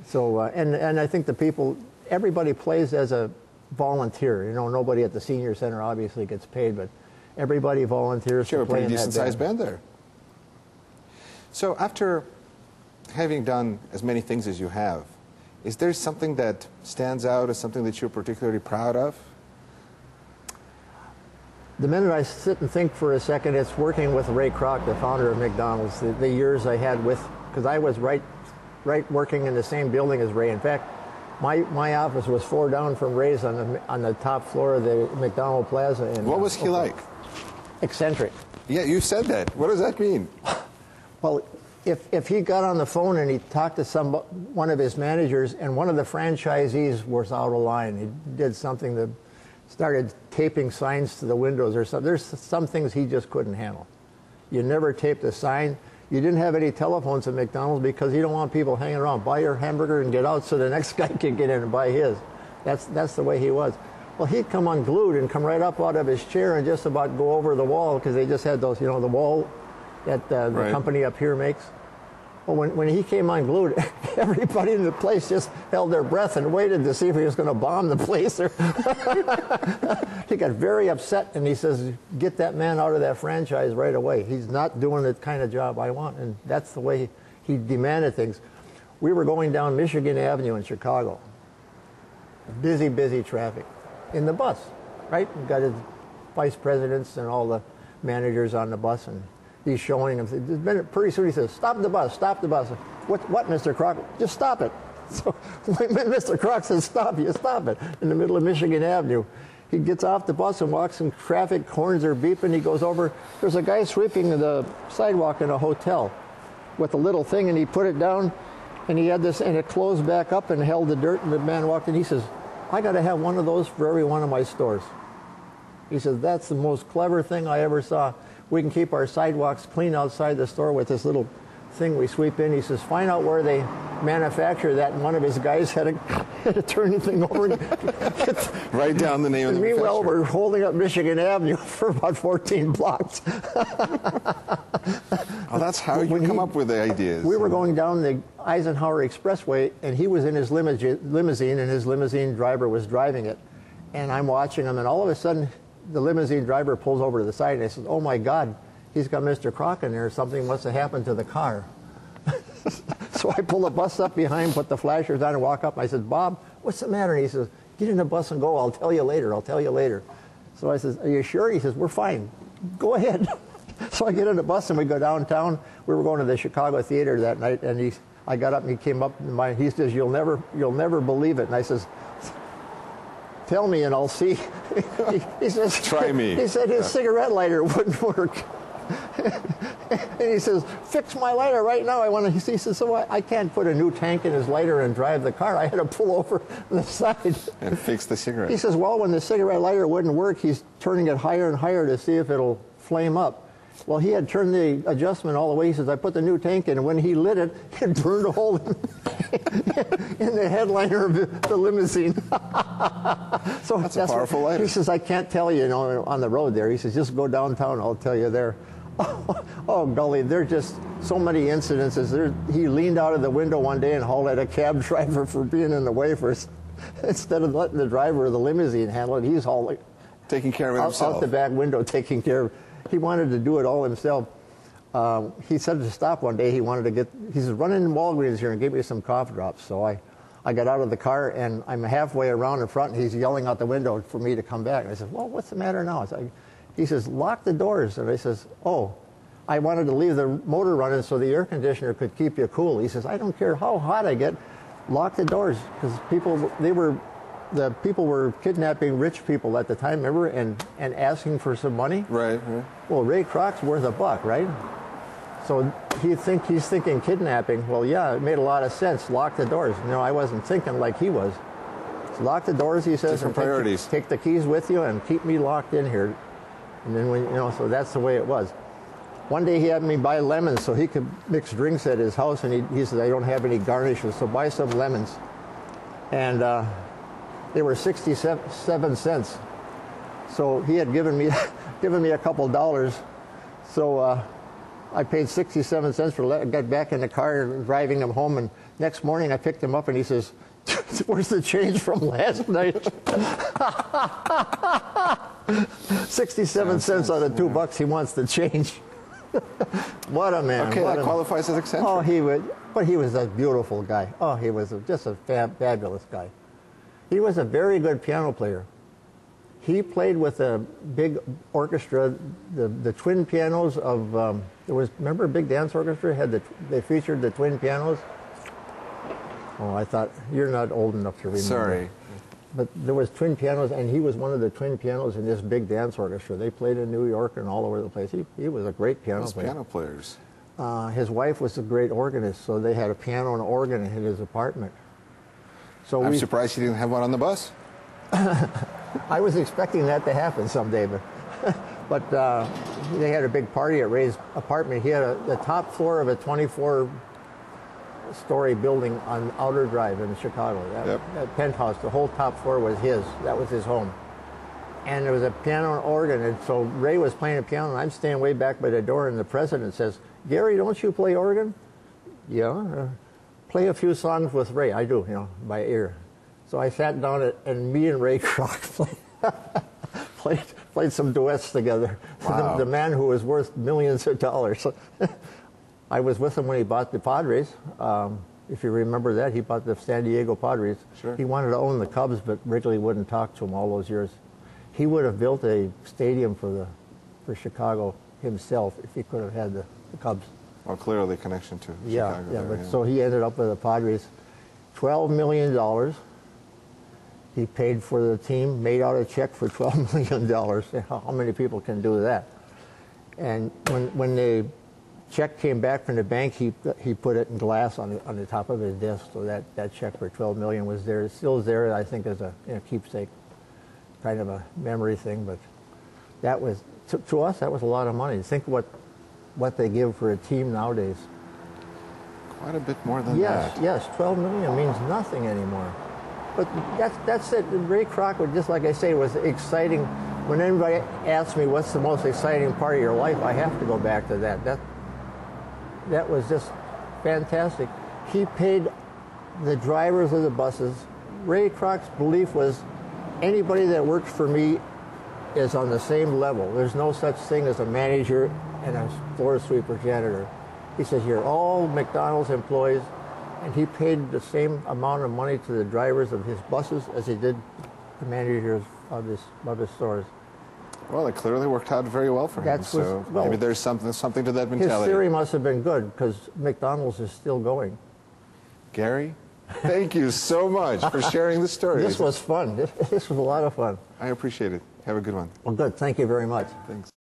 So, and I think the people, everybody plays as a volunteer. You know, nobody at the senior center obviously gets paid, but everybody volunteers You to have a play pretty in that decent-sized band there. So after having done as many things as you have, is there something that stands out as something that you're particularly proud of? The minute I sit and think for a second, it's working with Ray Kroc, the founder of McDonald's. The years I had with, because I was right working in the same building as Ray. In fact, my office was 4 down from Ray's on the top floor of the McDonald Plaza. What was he like? Eccentric. Yeah, you said that. What does that mean? Well, if he got on the phone and he talked to one of his managers and one of the franchisees was out of line, he did something that started taping signs to the windows or something. There's some things he just couldn't handle. You never taped a sign. You didn't have any telephones at McDonald's because you don't want people hanging around. Buy your hamburger and get out so the next guy can get in and buy his. That's the way he was. Well, he'd come unglued and come right up out of his chair and just about go over the wall because they just had those, you know, the wall that the company up here makes. Well, when he came unglued, everybody in the place just held their breath and waited to see if he was going to bomb the place. He got very upset, and he says, get that man out of that franchise right away. He's not doing the kind of job I want, and that's the way he demanded things. We were going down Michigan Avenue in Chicago. Busy, busy traffic. In the bus, right? We've got his vice presidents and all the managers on the bus, and he's showing them. Pretty soon he says, stop the bus, stop the bus. What, Mr. Kroc? Just stop it. So when Mr. Kroc says stop, you stop it. In the middle of Michigan Avenue. He gets off the bus and walks in traffic, horns are beeping. He goes over. There's a guy sweeping the sidewalk in a hotel with a little thing, and he put it down, and he had this, and it closed back up and held the dirt, and the man walked in. He says, I got to have one of those for every one of my stores. He says, that's the most clever thing I ever saw. We can keep our sidewalks clean outside the store with this little thing we sweep in. He says, find out where they manufacture that. And one of his guys had to turn the thing over. And write down the name of the manufacturer. Meanwhile, we're holding up Michigan Avenue for about 14 blocks. Oh, that's how you come up with the ideas. We were going down the Eisenhower Expressway, and he was in his limousine, and his limousine driver was driving it. And I'm watching him, and all of a sudden, the limousine driver pulls over to the side, and I says, oh, my God, he's got Mr. Kroc in there. Something must have happened to the car. So I pull the bus up behind, put the flashers on, and walk up. I said, Bob, what's the matter? And he says, get in the bus and go. I'll tell you later. I'll tell you later. So I says, are you sure? He says, we're fine. Go ahead. So I get in the bus, and we go downtown. We were going to the Chicago Theater that night, and I got up, and he came up, and he says, you'll never believe it. And I says, tell me and I'll see. He says, try me. He said his cigarette lighter wouldn't work. And he says, fix my lighter right now. He says, so I can't put a new tank in his lighter and drive the car. I had to pull over on the side. And fix the cigarette. He says, well, when the cigarette lighter wouldn't work, he's turning it higher and higher to see if it'll flame up. Well, he had turned the adjustment all the way. He says, I put the new tank in, and when he lit it, it burned a hole in the headliner of the limousine. So that's a powerful lighter. He says, I can't tell you, on the road there. He says, just go downtown, I'll tell you there. Oh, golly, there are just so many incidences. He leaned out of the window one day and hauled at a cab driver for being in the way first. Instead of letting the driver of the limousine handle it, he's hauling. Taking care of it himself. Out the back window, taking care of it. He wanted to do it all himself. He said to stop one day. He says, run into Walgreens here and give me some cough drops. So I got out of the car, and I'm halfway around in front, and he's yelling out the window for me to come back. And I said, well, what's the matter now? He says, lock the doors. And I says, oh, I wanted to leave the motor running so the air conditioner could keep you cool. He says, I don't care how hot I get, lock the doors. Because the people were kidnapping rich people at the time, remember, and asking for some money. Right. Well, Ray Kroc's worth $1, right? So he's thinking kidnapping. Well, yeah, it made a lot of sense. Lock the doors. I wasn't thinking like he was. So lock the doors, he says. Different priorities. Take the keys with you and keep me locked in here. And then so that's the way it was. One day he had me buy lemons so he could mix drinks at his house, and he said, I don't have any garnishes, so buy some lemons. And they were 67 cents. So he had given me a couple dollars. So I paid 67 cents got back in the car and driving him home, and next morning I picked him up and he says, "Where's the change from last night?" 67 cents out of $2 he wants the change. What a man. Okay, that qualifies as eccentric. Oh, but he was a beautiful guy. Oh, he was just a fabulous guy. He was a very good piano player. He played with a big orchestra, the twin pianos of, remember a big dance orchestra? They featured the twin pianos? Oh, I thought, you're not old enough to remember. Sorry. But there was twin pianos, and he was one of the twin pianos in this big dance orchestra. They played in New York and all over the place. He was a great piano player. Piano players. His wife was a great organist, so they had a piano and organ in his apartment. So I'm surprised he didn't have one on the bus. I was expecting that to happen someday, but they had a big party at Ray's apartment. He had the top floor of a 24-story building on Outer Drive in Chicago. That penthouse, the whole top floor was his. That was his home. And there was a piano and organ, and so Ray was playing a piano, and I'm standing way back by the door, and the president says, "Gary, don't you play organ?" "Yeah, play a few songs with Ray." "I do, by ear." So I sat down and me and Ray Kroc played some duets together. Wow. The man who was worth millions of dollars. I was with him when he bought the Padres. If you remember that, he bought the San Diego Padres. Sure. He wanted to own the Cubs, but Wrigley wouldn't talk to him all those years. He would have built a stadium for Chicago himself if he could have had the Cubs. Well, clearly connection to Chicago. So he ended up with the Padres. $12 million. He paid for the team, made out a check for $12 million. How many people can do that? And when the check came back from the bank, he put it in glass on the top of his desk, so that check for $12 million was there. It still is there, I think, as a keepsake, kind of a memory thing. But that was, to us, that was a lot of money. Think what they give for a team nowadays. Quite a bit more than that. Yes, $12 million means nothing anymore. But that's it. Ray Kroc, just like I say, was exciting. When anybody asks me what's the most exciting part of your life, I have to go back to that. That was just fantastic. He paid the drivers of the buses. Ray Kroc's belief was anybody that works for me is on the same level. There's no such thing as a manager and a floor sweeper janitor. He said, "You're all McDonald's employees." And he paid the same amount of money to the drivers of his buses as he did the managers of his stores. Well, it clearly worked out very well for him. So maybe there's something to that mentality. His theory must have been good, because McDonald's is still going. Gary, thank you so much for sharing the story. This was fun. This was a lot of fun. I appreciate it. Have a good one. Well, good. Thank you very much. Thanks.